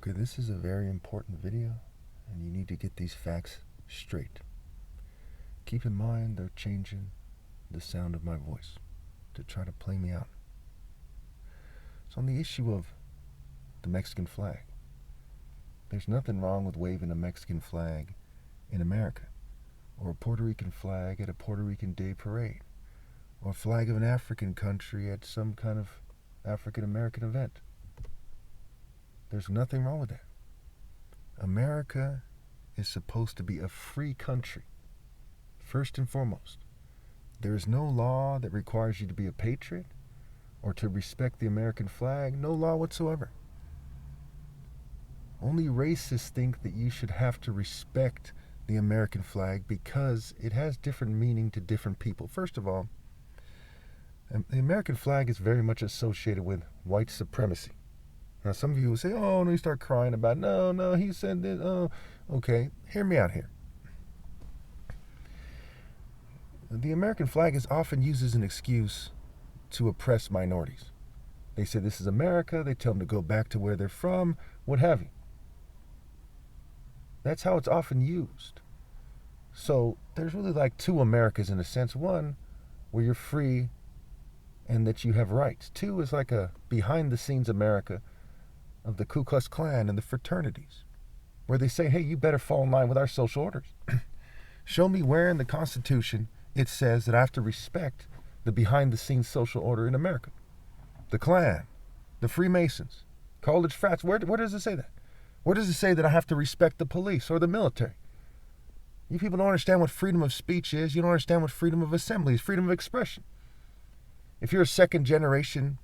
Hamburger, this is a very important video, and you need to get these facts straight. Keep in mind they're changing the sound of my voice to try to play me out. So on the issue of the Mexican flag, there's nothing wrong with waving a Mexican flag in America, or a Puerto Rican flag at a Puerto Rican Day parade, or a flag of an African country at some kind of African American event. There's nothing wrong with that. America is supposed to be a free country, first and foremost. There is no law that requires you to be a patriot or to respect the American flag, no law whatsoever. Only racists think that you should have to respect the American flag because it has different meaning to different people. First of all, the American flag is very much associated with white supremacy. Now, some of you will say, oh, no, you start crying about, no, he said this, oh, okay, hear me out here. The American flag is often used as an excuse to oppress minorities. They say this is America, they tell them to go back to where they're from, what have you. That's how it's often used. So there's really like two Americas in a sense. One, where you're free and that you have rights. Two is like a behind-the-scenes America of the Ku Klux Klan and the fraternities, where they say, hey, you better fall in line with our social orders. Show me where in the Constitution it says that I have to respect the behind-the-scenes social order in America. The Klan, the Freemasons, college frats, where does it say that? Where does it say that I have to respect the police or the military? You people don't understand what freedom of speech is. You don't understand what freedom of assembly is, freedom of expression. If you're a second generation,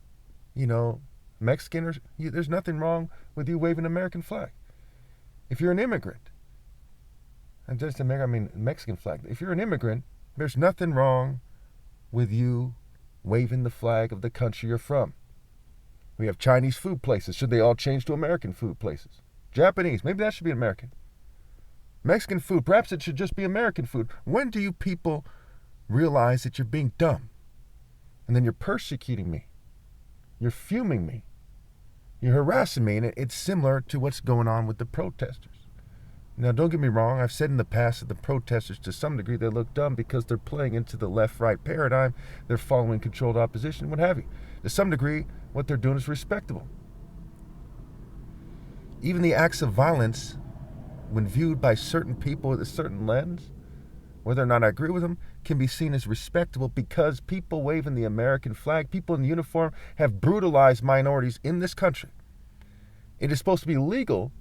Mexican, there's nothing wrong with you waving an American flag. If you're an immigrant, and just Mexican flag. If you're an immigrant, there's nothing wrong with you waving the flag of the country you're from. We have Chinese food places. Should they all change to American food places? Japanese, maybe that should be American. Mexican food, perhaps it should just be American food. When do you people realize that you're being dumb? And then you're persecuting me. You're fuming me. You're harassing me, and it's similar to what's going on with the protesters. Now, don't get me wrong. I've said in the past that the protesters, to some degree, they look dumb because they're playing into the left-right paradigm. They're following controlled opposition, what have you. To some degree, what they're doing is respectable. Even the acts of violence, when viewed by certain people with a certain lens, whether or not I agree with them, can be seen as respectable because people waving the American flag, people in uniform, have brutalized minorities in this country. It is supposed to be legal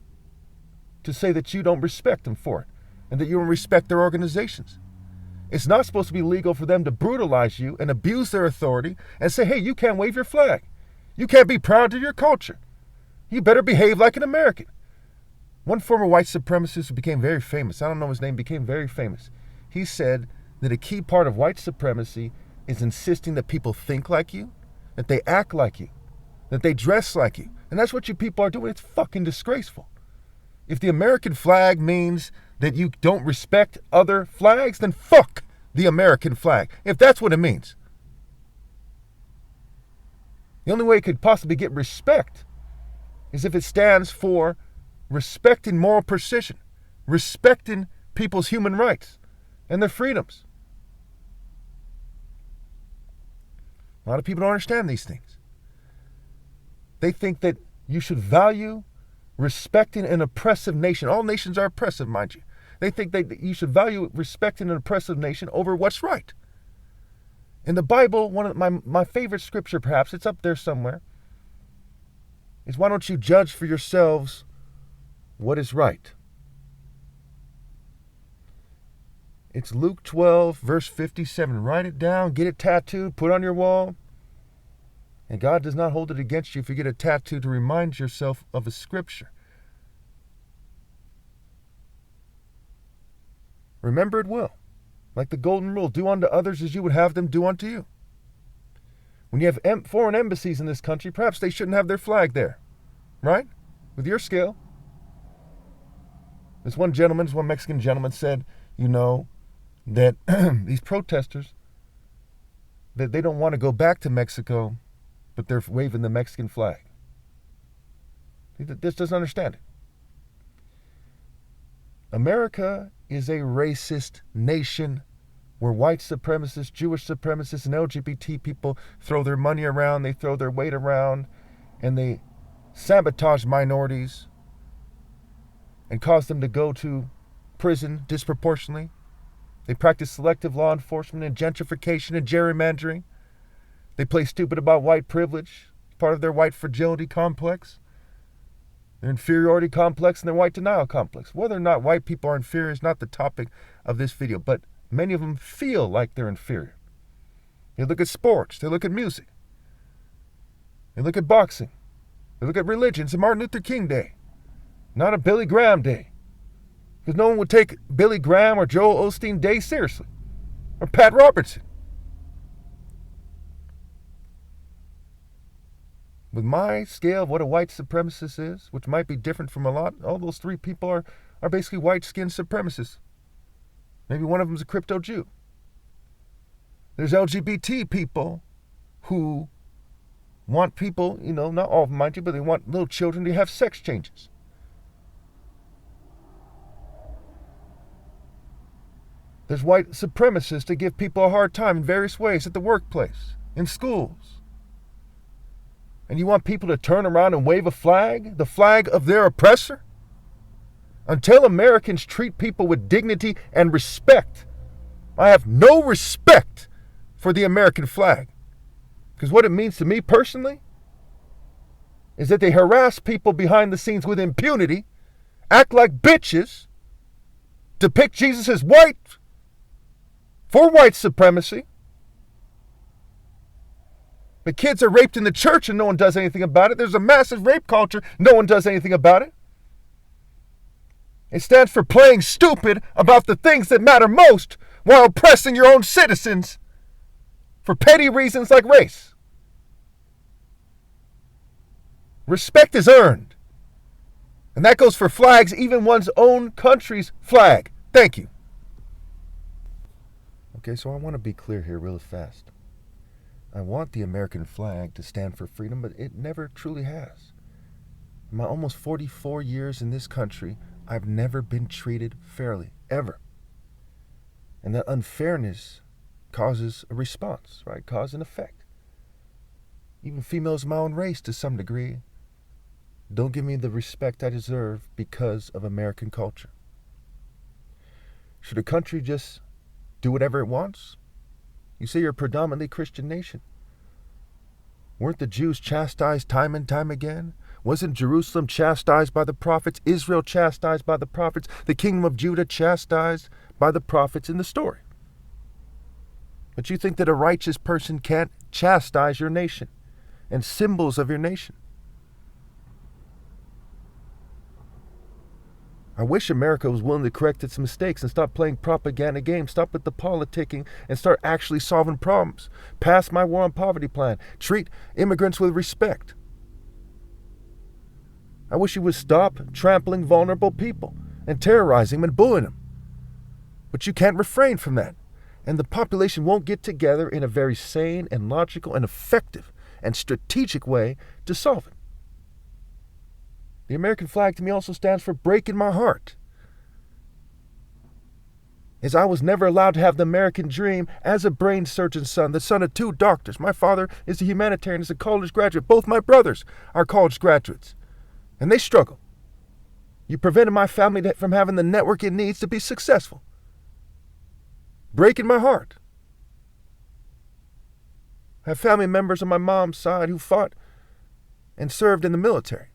to say that you don't respect them for it and that you don't respect their organizations. It's not supposed to be legal for them to brutalize you and abuse their authority and say, hey, you can't wave your flag. You can't be proud of your culture. You better behave like an American. One former white supremacist who became very famous, I don't know his name, became very famous. He said that a key part of white supremacy is insisting that people think like you, that they act like you, that they dress like you. And that's what you people are doing. It's fucking disgraceful. If the American flag means that you don't respect other flags, then fuck the American flag, if that's what it means. The only way it could possibly get respect is if it stands for respecting moral precision, respecting people's human rights and their freedoms. A lot of people don't understand these things. They think that you should value respecting an oppressive nation. All nations are oppressive, mind you. They think that you should value respecting an oppressive nation over what's right. In the Bible, one of my favorite scripture, perhaps, it's up there somewhere, is why don't you judge for yourselves what is right? It's Luke 12, verse 57. Write it down, get it tattooed, put it on your wall. And God does not hold it against you if you get a tattoo to remind yourself of a scripture. Remember it well. Like the golden rule, do unto others as you would have them do unto you. When you have foreign embassies in this country, perhaps they shouldn't have their flag there. Right? With your scale. This one Mexican gentleman said, that these protesters, that they don't want to go back to Mexico, but they're waving the Mexican flag. He just doesn't understand it. America is a racist nation where white supremacists, Jewish supremacists, and LGBT people throw their money around, they throw their weight around, and they sabotage minorities and cause them to go to prison disproportionately. They practice selective law enforcement and gentrification and gerrymandering. They play stupid about white privilege, part of their white fragility complex, their inferiority complex, and their white denial complex. Whether or not white people are inferior is not the topic of this video, but many of them feel like they're inferior. They look at sports, they look at music, they look at boxing, they look at religion. It's a Martin Luther King Day, not a Billy Graham Day. Because no one would take Billy Graham or Joel Osteen Day seriously, or Pat Robertson. With my scale of what a white supremacist is, which might be different from a lot, all those three people are basically white-skinned supremacists. Maybe one of them is a crypto Jew. There's LGBT people who want people, not all of them, mind you, but they want little children to have sex changes. There's white supremacists that give people a hard time in various ways at the workplace, in schools. And you want people to turn around and wave a flag, the flag of their oppressor? Until Americans treat people with dignity and respect, I have no respect for the American flag. Because what it means to me personally is that they harass people behind the scenes with impunity, act like bitches, depict Jesus as white for white supremacy. The kids are raped in the church and no one does anything about it. There's a massive rape culture. No one does anything about it. It stands for playing stupid about the things that matter most while oppressing your own citizens for petty reasons like race. Respect is earned. And that goes for flags, even one's own country's flag. Thank you. Okay, so I want to be clear here really fast. I want the American flag to stand for freedom, but it never truly has. In my almost 44 years in this country, I've never been treated fairly, ever. And that unfairness causes a response, right? Cause and effect. Even females of my own race, to some degree, don't give me the respect I deserve because of American culture. Should a country just do whatever it wants? You say you're a predominantly Christian nation. Weren't the Jews chastised time and time again? Wasn't Jerusalem chastised by the prophets? Israel chastised by the prophets? The kingdom of Judah chastised by the prophets in the story? But you think that a righteous person can't chastise your nation and symbols of your nation? I wish America was willing to correct its mistakes and stop playing propaganda games, stop with the politicking, and start actually solving problems. Pass my war on poverty plan. Treat immigrants with respect. I wish you would stop trampling vulnerable people and terrorizing them and bullying them. But you can't refrain from that. And the population won't get together in a very sane and logical and effective and strategic way to solve it. The American flag to me also stands for breaking my heart. As I was never allowed to have the American dream as a brain surgeon's son, the son of 2 doctors. My father is a humanitarian, is a college graduate. Both my brothers are college graduates. And they struggle. You prevented my family from having the network it needs to be successful. Breaking my heart. I have family members on my mom's side who fought and served in the military.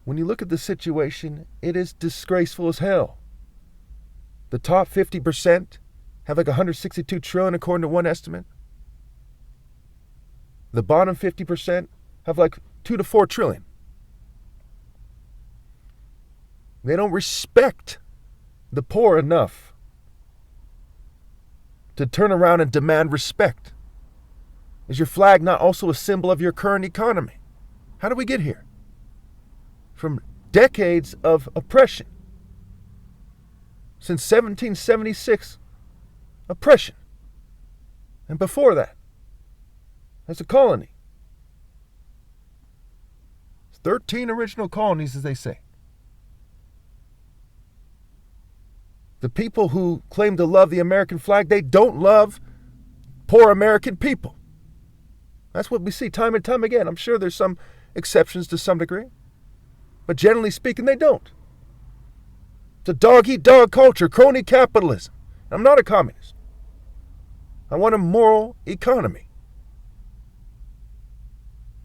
When you look at the situation, it is disgraceful as hell. The top 50% have like 162 trillion according to one estimate. The bottom 50% have like 2 to 4 trillion. They don't respect the poor enough to turn around and demand respect. Is your flag not also a symbol of your current economy? How did we get here? From decades of oppression. Since 1776, oppression. And before that, as a colony. 13 original colonies, as they say. The people who claim to love the American flag, they don't love poor American people. That's what we see time and time again. I'm sure there's some exceptions to some degree, but generally speaking, they don't. It's a dog-eat-dog culture, crony capitalism. I'm not a communist. I want a moral economy.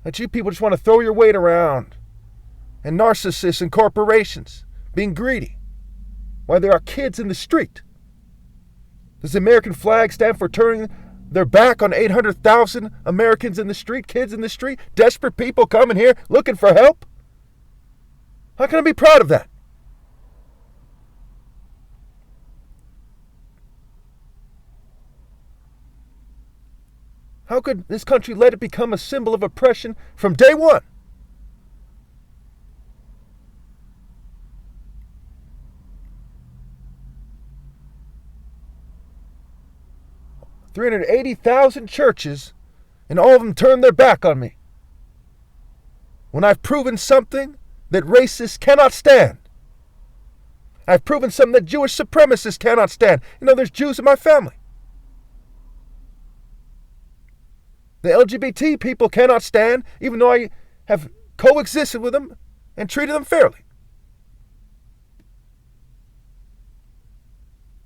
That you people just want to throw your weight around, and narcissists and corporations being greedy while there are kids in the street. Does the American flag stand for turning their back on 800,000 Americans in the street, kids in the street, desperate people coming here looking for help? How can I be proud of that? How could this country let it become a symbol of oppression from day one? $380,000 churches, and all of them turned their back on me when I've proven something that racists cannot stand. I've proven something that Jewish supremacists cannot stand. You know, there's Jews in my family. The LGBT people cannot stand, even though I have coexisted with them and treated them fairly.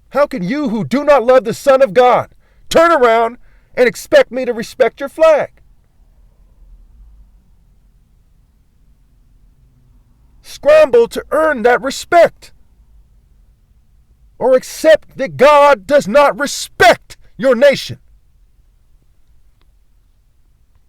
How can you who do not love the Son of God turn around and expect me to respect your flag? Scramble to earn that respect. Or accept that God does not respect your nation.